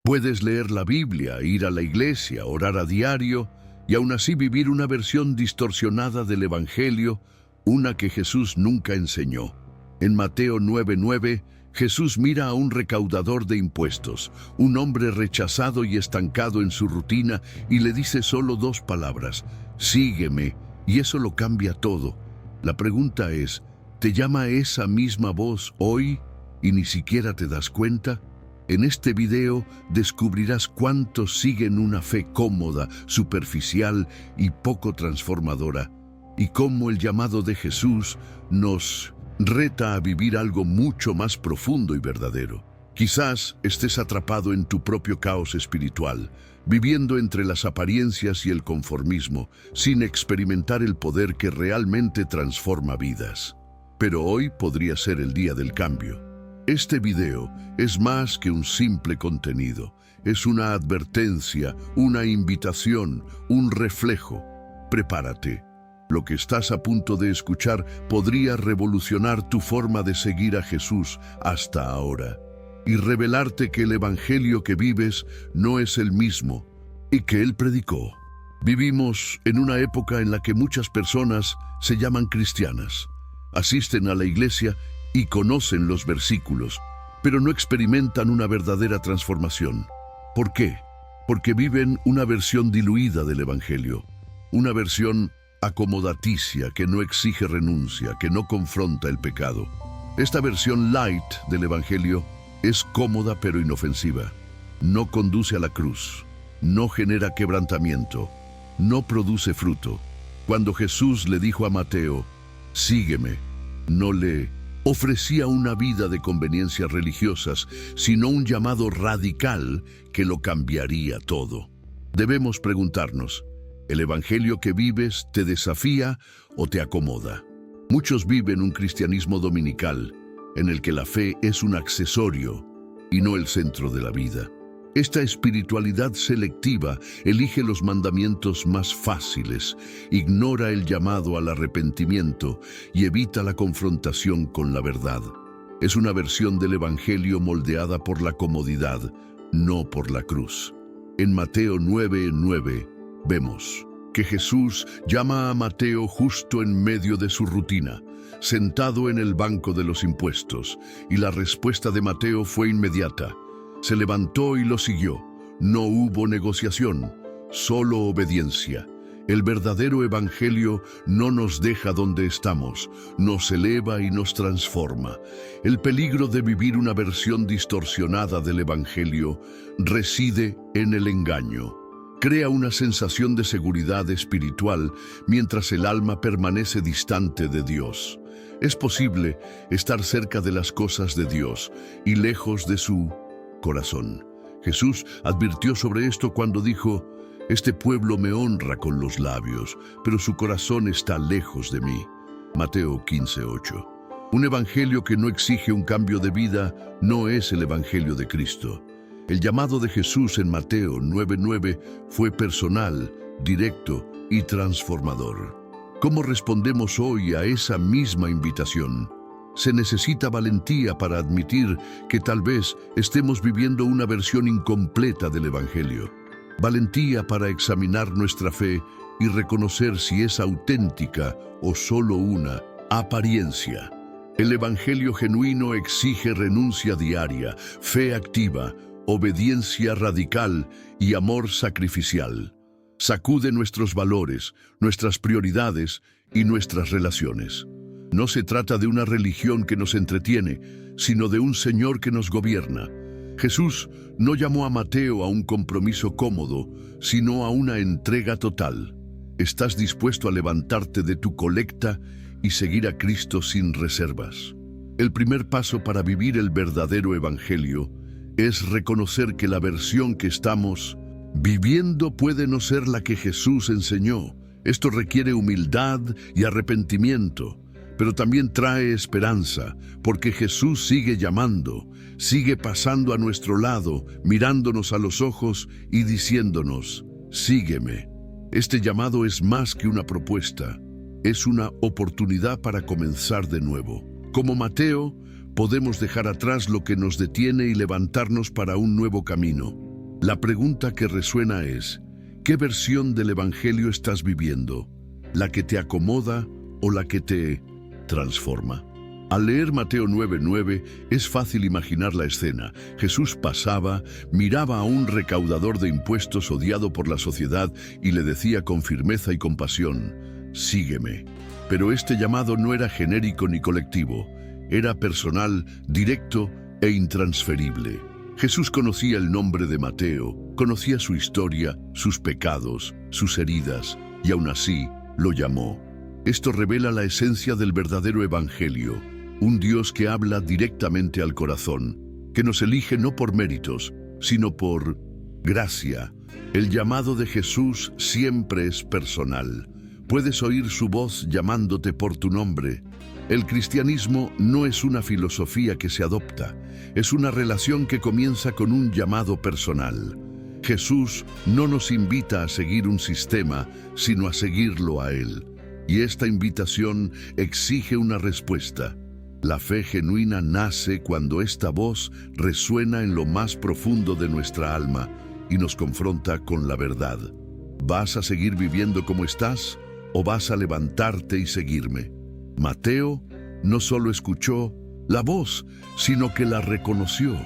Puedes leer la Biblia, ir a la iglesia, orar a diario y aún así vivir una versión distorsionada del Evangelio, una que Jesús nunca enseñó. En Mateo 9:9, Jesús mira a un recaudador de impuestos, un hombre rechazado y estancado en su rutina, y le dice solo dos palabras: sígueme, y eso lo cambia todo. La pregunta es, ¿te llama esa misma voz hoy y ni siquiera te das cuenta? En este video descubrirás cuántos siguen una fe cómoda, superficial y poco transformadora, y cómo el llamado de Jesús nos reta a vivir algo mucho más profundo y verdadero. Quizás estés atrapado en tu propio caos espiritual, viviendo entre las apariencias y el conformismo, sin experimentar el poder que realmente transforma vidas. Pero hoy podría ser el día del cambio. Este video es más que un simple contenido, es una advertencia, una invitación, un reflejo. Prepárate. Lo que estás a punto de escuchar podría revolucionar tu forma de seguir a Jesús hasta ahora y revelarte que el Evangelio que vives no es el mismo y que Él predicó. Vivimos en una época en la que muchas personas se llaman cristianas, asisten a la iglesia y conocen los versículos, pero no experimentan una verdadera transformación. ¿Por qué? Porque viven una versión diluida del Evangelio, una versión acomodaticia que no exige renuncia, que no confronta el pecado. Esta versión light del Evangelio es cómoda pero inofensiva. No conduce a la cruz, no genera quebrantamiento, no produce fruto. Cuando Jesús le dijo a Mateo, sígueme, no le ofrecía una vida de conveniencias religiosas, sino un llamado radical que lo cambiaría todo. Debemos preguntarnos, ¿el Evangelio que vives te desafía o te acomoda? Muchos viven un cristianismo dominical, en el que la fe es un accesorio y no el centro de la vida. Esta espiritualidad selectiva elige los mandamientos más fáciles, ignora el llamado al arrepentimiento y evita la confrontación con la verdad. Es una versión del Evangelio moldeada por la comodidad, no por la cruz. En Mateo 9:9 vemos que Jesús llama a Mateo justo en medio de su rutina, sentado en el banco de los impuestos, y la respuesta de Mateo fue inmediata. Se levantó y lo siguió. No hubo negociación, solo obediencia. El verdadero Evangelio no nos deja donde estamos, nos eleva y nos transforma. El peligro de vivir una versión distorsionada del Evangelio reside en el engaño. Crea una sensación de seguridad espiritual mientras el alma permanece distante de Dios. Es posible estar cerca de las cosas de Dios y lejos de su corazón. Jesús advirtió sobre esto cuando dijo, «Este pueblo me honra con los labios, pero su corazón está lejos de mí». Mateo 15:8. Un evangelio que no exige un cambio de vida no es el evangelio de Cristo. El llamado de Jesús en Mateo 9:9 fue personal, directo y transformador. ¿Cómo respondemos hoy a esa misma invitación? Se necesita valentía para admitir que tal vez estemos viviendo una versión incompleta del Evangelio. Valentía para examinar nuestra fe y reconocer si es auténtica o solo una apariencia. El Evangelio genuino exige renuncia diaria, fe activa, obediencia radical y amor sacrificial. Sacude nuestros valores, nuestras prioridades y nuestras relaciones. No se trata de una religión que nos entretiene, sino de un Señor que nos gobierna. Jesús no llamó a Mateo a un compromiso cómodo, sino a una entrega total. ¿Estás dispuesto a levantarte de tu colecta y seguir a Cristo sin reservas? El primer paso para vivir el verdadero Evangelio es reconocer que la versión que estamos viviendo puede no ser la que Jesús enseñó. Esto requiere humildad y arrepentimiento, pero también trae esperanza, porque Jesús sigue llamando, sigue pasando a nuestro lado, mirándonos a los ojos y diciéndonos, sígueme. Este llamado es más que una propuesta, es una oportunidad para comenzar de nuevo. Como Mateo, podemos dejar atrás lo que nos detiene y levantarnos para un nuevo camino. La pregunta que resuena es, ¿qué versión del Evangelio estás viviendo? ¿La que te acomoda o la que te transforma? Al leer Mateo 9:9 es fácil imaginar la escena. Jesús pasaba, miraba a un recaudador de impuestos odiado por la sociedad y le decía con firmeza y compasión, «Sígueme». Pero este llamado no era genérico ni colectivo, era personal, directo e intransferible. Jesús conocía el nombre de Mateo, conocía su historia, sus pecados, sus heridas, y aún así lo llamó. Esto revela la esencia del verdadero evangelio, un Dios que habla directamente al corazón, que nos elige no por méritos, sino por gracia. El llamado de Jesús siempre es personal. Puedes oír su voz llamándote por tu nombre. El cristianismo no es una filosofía que se adopta, es una relación que comienza con un llamado personal. Jesús no nos invita a seguir un sistema, sino a seguirlo a Él. Y esta invitación exige una respuesta. La fe genuina nace cuando esta voz resuena en lo más profundo de nuestra alma y nos confronta con la verdad. ¿Vas a seguir viviendo como estás o vas a levantarte y seguirme? Mateo no solo escuchó la voz, sino que la reconoció.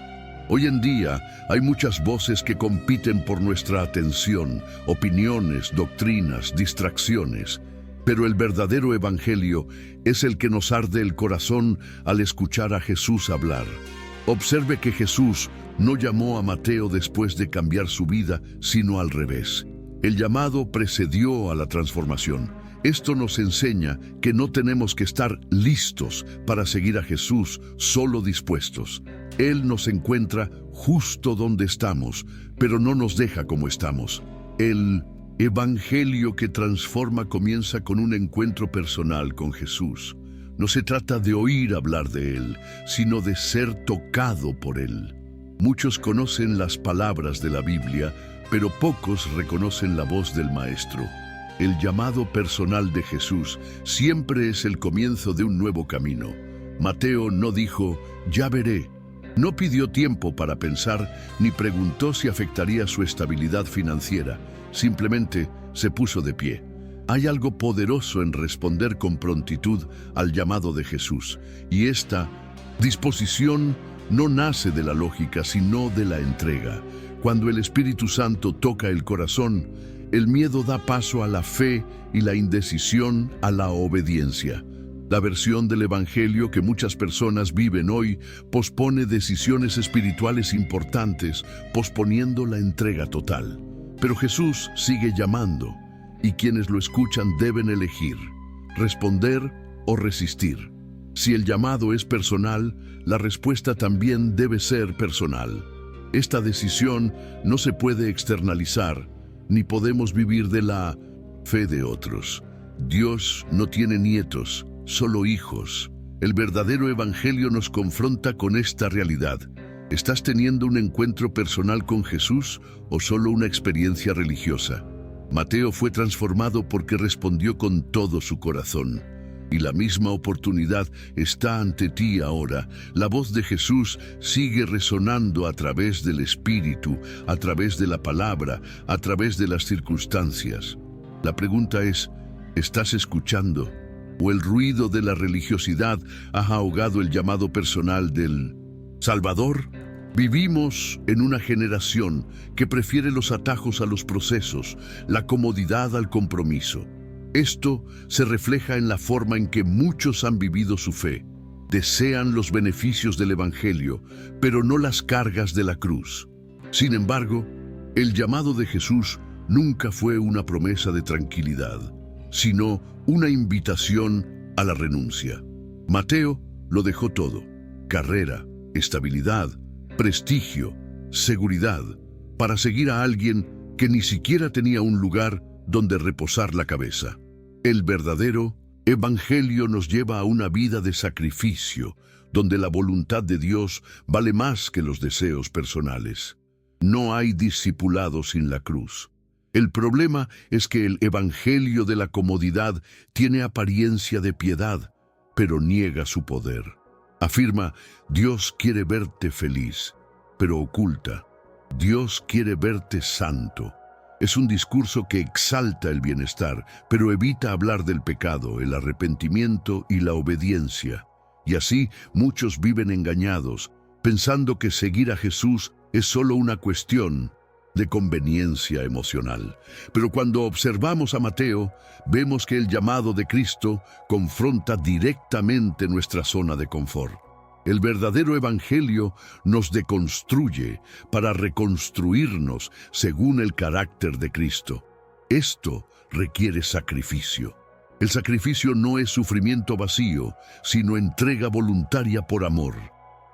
Hoy en día hay muchas voces que compiten por nuestra atención, opiniones, doctrinas, distracciones. Pero el verdadero evangelio es el que nos arde el corazón al escuchar a Jesús hablar. Observe que Jesús no llamó a Mateo después de cambiar su vida, sino al revés. El llamado precedió a la transformación. Esto nos enseña que no tenemos que estar listos para seguir a Jesús, solo dispuestos. Él nos encuentra justo donde estamos, pero no nos deja como estamos. El evangelio que transforma comienza con un encuentro personal con Jesús. No se trata de oír hablar de Él, sino de ser tocado por Él. Muchos conocen las palabras de la Biblia, pero pocos reconocen la voz del Maestro. El llamado personal de Jesús siempre es el comienzo de un nuevo camino. Mateo no dijo, «Ya veré». No pidió tiempo para pensar, ni preguntó si afectaría su estabilidad financiera. Simplemente se puso de pie. Hay algo poderoso en responder con prontitud al llamado de Jesús, y esta disposición no nace de la lógica, sino de la entrega. Cuando el Espíritu Santo toca el corazón, el miedo da paso a la fe y la indecisión a la obediencia. La versión del Evangelio que muchas personas viven hoy pospone decisiones espirituales importantes, posponiendo la entrega total. Pero Jesús sigue llamando, y quienes lo escuchan deben elegir, responder o resistir. Si el llamado es personal, la respuesta también debe ser personal. Esta decisión no se puede externalizar, ni podemos vivir de la fe de otros. Dios no tiene nietos, solo hijos. El verdadero evangelio nos confronta con esta realidad. ¿Estás teniendo un encuentro personal con Jesús o solo una experiencia religiosa? Mateo fue transformado porque respondió con todo su corazón. Y la misma oportunidad está ante ti ahora. La voz de Jesús sigue resonando a través del Espíritu, a través de la palabra, a través de las circunstancias. La pregunta es, ¿estás escuchando? ¿O el ruido de la religiosidad ha ahogado el llamado personal del Salvador? Vivimos en una generación que prefiere los atajos a los procesos, la comodidad al compromiso. Esto se refleja en la forma en que muchos han vivido su fe. Desean los beneficios del Evangelio, pero no las cargas de la cruz. Sin embargo, el llamado de Jesús nunca fue una promesa de tranquilidad, sino una invitación a la renuncia. Mateo lo dejó todo: carrera, estabilidad, prestigio, seguridad, para seguir a alguien que ni siquiera tenía un lugar donde reposar la cabeza. El verdadero evangelio nos lleva a una vida de sacrificio, donde la voluntad de Dios vale más que los deseos personales. No hay discipulado sin la cruz. El problema es que el evangelio de la comodidad tiene apariencia de piedad, pero niega su poder. Afirma, Dios quiere verte feliz, pero oculta, Dios quiere verte santo. Es un discurso que exalta el bienestar, pero evita hablar del pecado, el arrepentimiento y la obediencia. Y así muchos viven engañados, pensando que seguir a Jesús es solo una cuestión de conveniencia emocional. Pero cuando observamos a Mateo, vemos que el llamado de Cristo confronta directamente nuestra zona de confort. El verdadero evangelio nos deconstruye para reconstruirnos según el carácter de Cristo. Esto requiere sacrificio. El sacrificio no es sufrimiento vacío, sino entrega voluntaria por amor.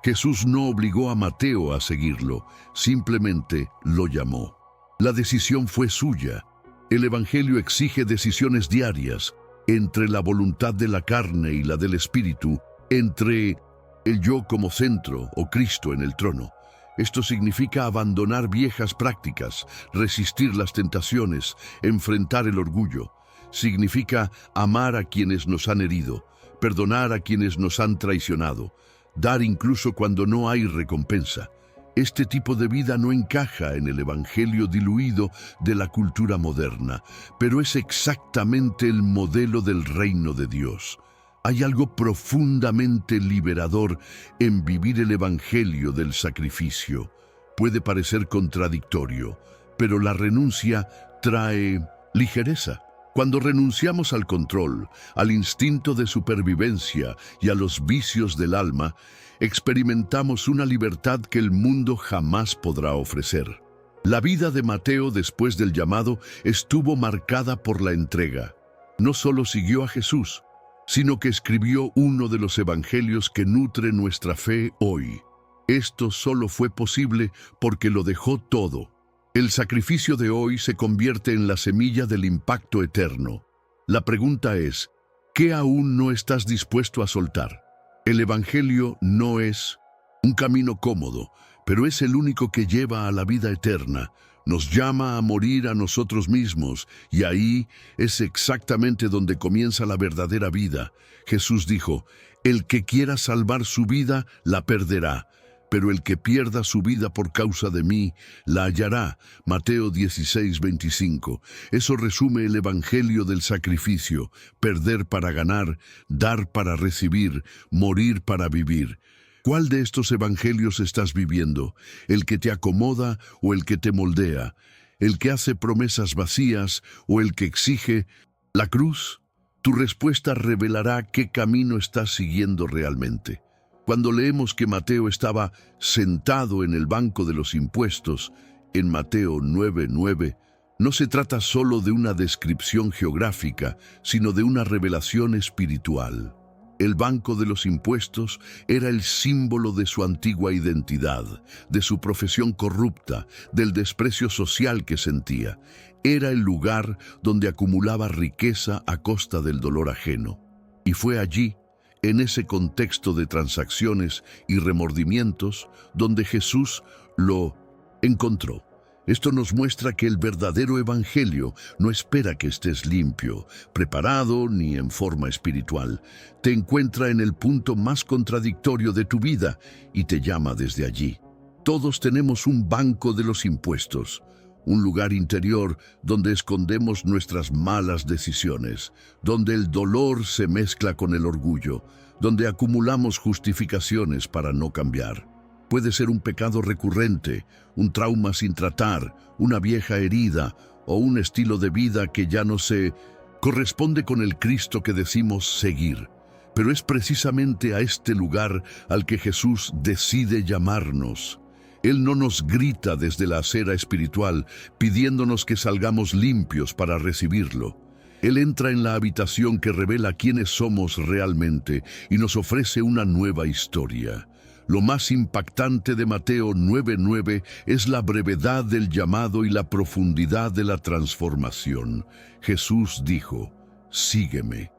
Jesús no obligó a Mateo a seguirlo, simplemente lo llamó. La decisión fue suya. El evangelio exige decisiones diarias entre la voluntad de la carne y la del espíritu, entre el yo como centro o Cristo en el trono. Esto significa abandonar viejas prácticas, resistir las tentaciones, enfrentar el orgullo. Significa amar a quienes nos han herido, perdonar a quienes nos han traicionado, dar incluso cuando no hay recompensa. Este tipo de vida no encaja en el evangelio diluido de la cultura moderna, pero es exactamente el modelo del reino de Dios. Hay algo profundamente liberador en vivir el evangelio del sacrificio. Puede parecer contradictorio, pero la renuncia trae ligereza. Cuando renunciamos al control, al instinto de supervivencia y a los vicios del alma, experimentamos una libertad que el mundo jamás podrá ofrecer. La vida de Mateo después del llamado estuvo marcada por la entrega. No solo siguió a Jesús, sino que escribió uno de los evangelios que nutre nuestra fe hoy. Esto solo fue posible porque lo dejó todo. El sacrificio de hoy se convierte en la semilla del impacto eterno. La pregunta es, ¿qué aún no estás dispuesto a soltar? El evangelio no es un camino cómodo, pero es el único que lleva a la vida eterna. Nos llama a morir a nosotros mismos, y ahí es exactamente donde comienza la verdadera vida. Jesús dijo, el que quiera salvar su vida, la perderá, pero el que pierda su vida por causa de mí, la hallará. Mateo 16:25. Eso resume el evangelio del sacrificio: perder para ganar, dar para recibir, morir para vivir. ¿Cuál de estos evangelios estás viviendo? ¿El que te acomoda o el que te moldea? ¿El que hace promesas vacías o el que exige la cruz? Tu respuesta revelará qué camino estás siguiendo realmente. Cuando leemos que Mateo estaba sentado en el banco de los impuestos, en Mateo 9:9, no se trata solo de una descripción geográfica, sino de una revelación espiritual. El banco de los impuestos era el símbolo de su antigua identidad, de su profesión corrupta, del desprecio social que sentía. Era el lugar donde acumulaba riqueza a costa del dolor ajeno. Y fue allí, en ese contexto de transacciones y remordimientos, donde Jesús lo encontró. Esto nos muestra que el verdadero evangelio no espera que estés limpio, preparado ni en forma espiritual. Te encuentra en el punto más contradictorio de tu vida y te llama desde allí. Todos tenemos un banco de los impuestos, un lugar interior donde escondemos nuestras malas decisiones, donde el dolor se mezcla con el orgullo, donde acumulamos justificaciones para no cambiar. Puede ser un pecado recurrente, un trauma sin tratar, una vieja herida o un estilo de vida que ya no se corresponde con el Cristo que decimos seguir. Pero es precisamente a este lugar al que Jesús decide llamarnos. Él no nos grita desde la acera espiritual pidiéndonos que salgamos limpios para recibirlo. Él entra en la habitación que revela quiénes somos realmente y nos ofrece una nueva historia. Lo más impactante de Mateo 9:9 es la brevedad del llamado y la profundidad de la transformación. Jesús dijo, sígueme.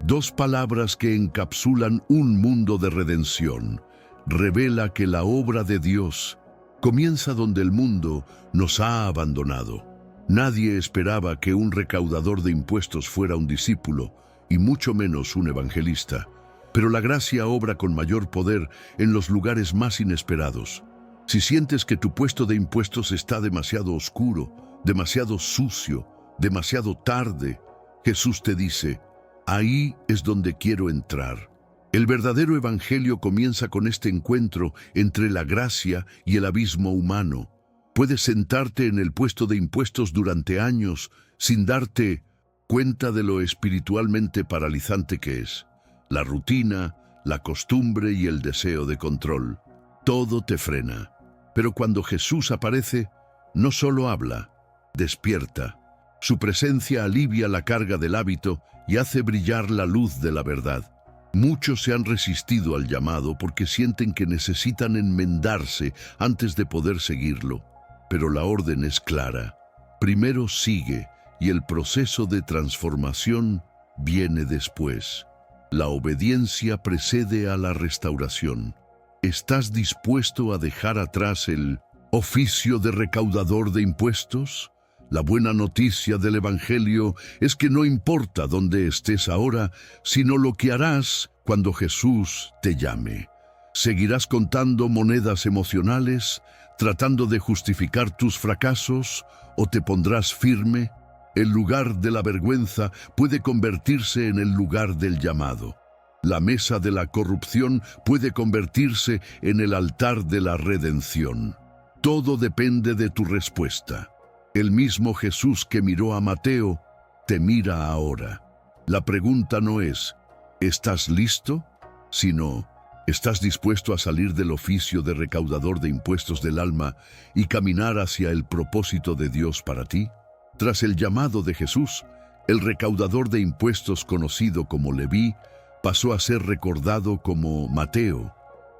Dos palabras que encapsulan un mundo de redención. Revela que la obra de Dios comienza donde el mundo nos ha abandonado. Nadie esperaba que un recaudador de impuestos fuera un discípulo, y mucho menos un evangelista. Pero la gracia obra con mayor poder en los lugares más inesperados. Si sientes que tu puesto de impuestos está demasiado oscuro, demasiado sucio, demasiado tarde, Jesús te dice, ahí es donde quiero entrar. El verdadero evangelio comienza con este encuentro entre la gracia y el abismo humano. Puedes sentarte en el puesto de impuestos durante años sin darte cuenta de lo espiritualmente paralizante que es. La rutina, la costumbre y el deseo de control. Todo te frena. Pero cuando Jesús aparece, no solo habla, despierta. Su presencia alivia la carga del hábito y hace brillar la luz de la verdad. Muchos se han resistido al llamado porque sienten que necesitan enmendarse antes de poder seguirlo. Pero la orden es clara. Primero sigue y el proceso de transformación viene después. La obediencia precede a la restauración. ¿Estás dispuesto a dejar atrás el oficio de recaudador de impuestos? La buena noticia del Evangelio es que no importa dónde estés ahora, sino lo que harás cuando Jesús te llame. ¿Seguirás contando monedas emocionales, tratando de justificar tus fracasos, o te pondrás firme? El lugar de la vergüenza puede convertirse en el lugar del llamado. La mesa de la corrupción puede convertirse en el altar de la redención. Todo depende de tu respuesta. El mismo Jesús que miró a Mateo, te mira ahora. La pregunta no es, ¿estás listo? Sino, ¿estás dispuesto a salir del oficio de recaudador de impuestos del alma y caminar hacia el propósito de Dios para ti? Tras el llamado de Jesús, el recaudador de impuestos conocido como Leví pasó a ser recordado como Mateo,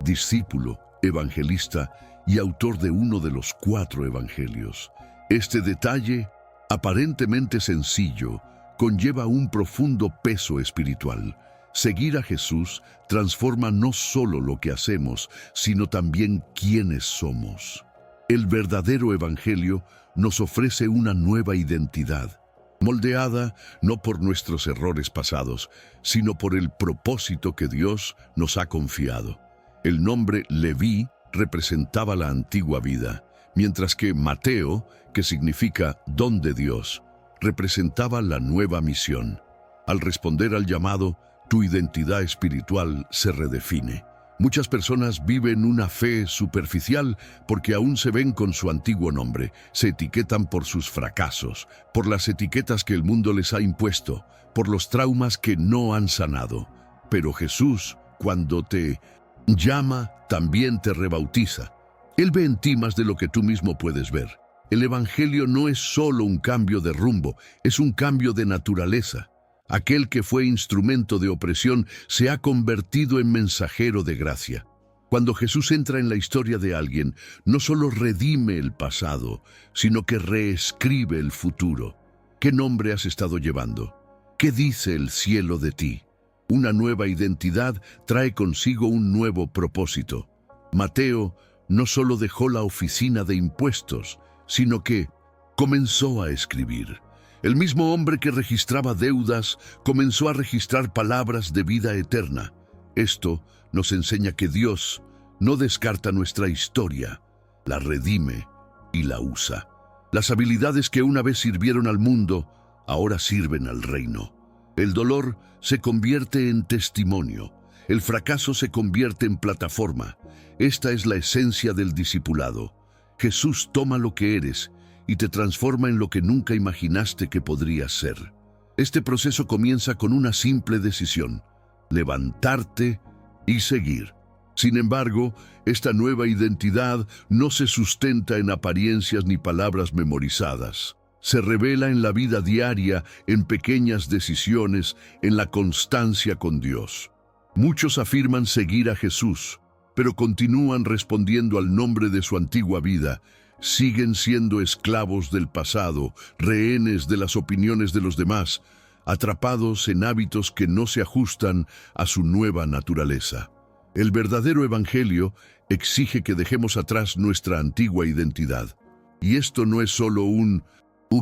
discípulo, evangelista y autor de uno de los 4 evangelios. Este detalle, aparentemente sencillo, conlleva un profundo peso espiritual. Seguir a Jesús transforma no solo lo que hacemos, sino también quiénes somos. El verdadero evangelio nos ofrece una nueva identidad, moldeada no por nuestros errores pasados, sino por el propósito que Dios nos ha confiado. El nombre Leví representaba la antigua vida, mientras que Mateo, que significa don de Dios, representaba la nueva misión. Al responder al llamado, tu identidad espiritual se redefine. Muchas personas viven una fe superficial porque aún se ven con su antiguo nombre, se etiquetan por sus fracasos, por las etiquetas que el mundo les ha impuesto, por los traumas que no han sanado. Pero Jesús, cuando te llama, también te rebautiza. Él ve en ti más de lo que tú mismo puedes ver. El Evangelio no es solo un cambio de rumbo, es un cambio de naturaleza. Aquel que fue instrumento de opresión se ha convertido en mensajero de gracia. Cuando Jesús entra en la historia de alguien, no solo redime el pasado, sino que reescribe el futuro. ¿Qué nombre has estado llevando? ¿Qué dice el cielo de ti? Una nueva identidad trae consigo un nuevo propósito. Mateo no solo dejó la oficina de impuestos, sino que comenzó a escribir. El mismo hombre que registraba deudas comenzó a registrar palabras de vida eterna. Esto nos enseña que Dios no descarta nuestra historia, la redime y la usa. Las habilidades que una vez sirvieron al mundo, ahora sirven al reino. El dolor se convierte en testimonio. El fracaso se convierte en plataforma. Esta es la esencia del discipulado. Jesús toma lo que eres y te transforma en lo que nunca imaginaste que podrías ser. Este proceso comienza con una simple decisión: levantarte y seguir. Sin embargo, esta nueva identidad no se sustenta en apariencias ni palabras memorizadas. Se revela en la vida diaria, en pequeñas decisiones, en la constancia con Dios. Muchos afirman seguir a Jesús, pero continúan respondiendo al nombre de su antigua vida. Siguen siendo esclavos del pasado, rehenes de las opiniones de los demás, atrapados en hábitos que no se ajustan a su nueva naturaleza. El verdadero evangelio exige que dejemos atrás nuestra antigua identidad. Y esto no es solo un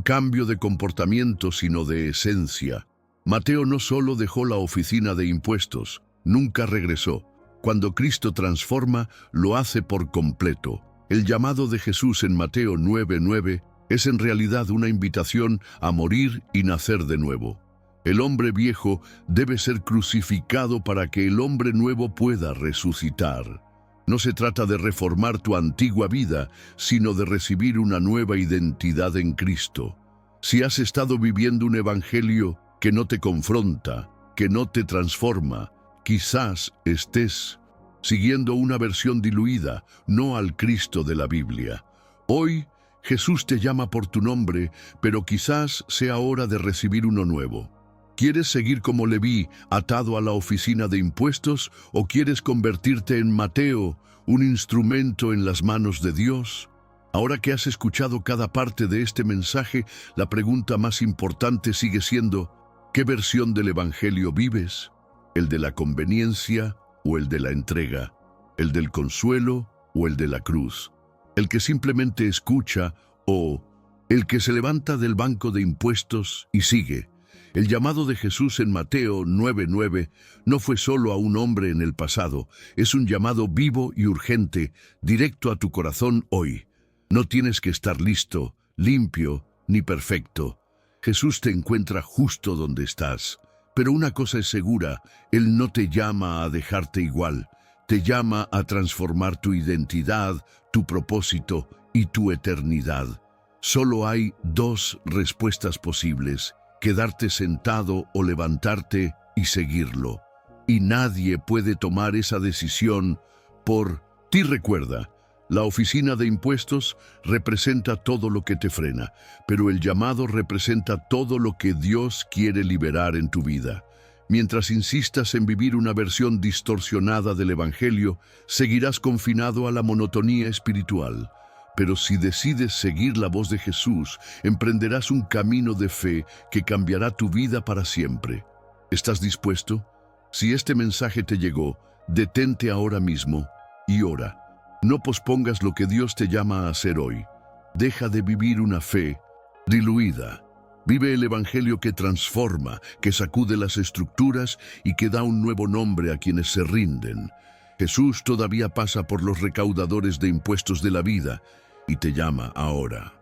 cambio de comportamiento, sino de esencia. Mateo no solo dejó la oficina de impuestos, nunca regresó. Cuando Cristo transforma, lo hace por completo. El llamado de Jesús en Mateo 9:9 es en realidad una invitación a morir y nacer de nuevo. El hombre viejo debe ser crucificado para que el hombre nuevo pueda resucitar. No se trata de reformar tu antigua vida, sino de recibir una nueva identidad en Cristo. Si has estado viviendo un evangelio que no te confronta, que no te transforma, quizás estés siguiendo una versión diluida, no al Cristo de la Biblia. Hoy, Jesús te llama por tu nombre, pero quizás sea hora de recibir uno nuevo. ¿Quieres seguir como Leví, atado a la oficina de impuestos, o quieres convertirte en Mateo, un instrumento en las manos de Dios? Ahora que has escuchado cada parte de este mensaje, la pregunta más importante sigue siendo, ¿qué versión del Evangelio vives? ¿El de la conveniencia o el de la entrega? ¿El del consuelo o el de la cruz? ¿El que simplemente escucha o el que se levanta del banco de impuestos y sigue? El llamado de Jesús en Mateo 9:9 no fue solo a un hombre en el pasado, es un llamado vivo y urgente, directo a tu corazón hoy. No tienes que estar listo, limpio, ni perfecto. Jesús te encuentra justo donde estás. Pero una cosa es segura, Él no te llama a dejarte igual, te llama a transformar tu identidad, tu propósito y tu eternidad. Solo hay dos respuestas posibles: quedarte sentado o levantarte y seguirlo. Y nadie puede tomar esa decisión por ti. Recuerda, la oficina de impuestos representa todo lo que te frena, pero el llamado representa todo lo que Dios quiere liberar en tu vida. Mientras insistas en vivir una versión distorsionada del Evangelio, seguirás confinado a la monotonía espiritual. Pero si decides seguir la voz de Jesús, emprenderás un camino de fe que cambiará tu vida para siempre. ¿Estás dispuesto? Si este mensaje te llegó, detente ahora mismo y ora. No pospongas lo que Dios te llama a hacer hoy. Deja de vivir una fe diluida. Vive el Evangelio que transforma, que sacude las estructuras y que da un nuevo nombre a quienes se rinden. Jesús todavía pasa por los recaudadores de impuestos de la vida y te llama ahora.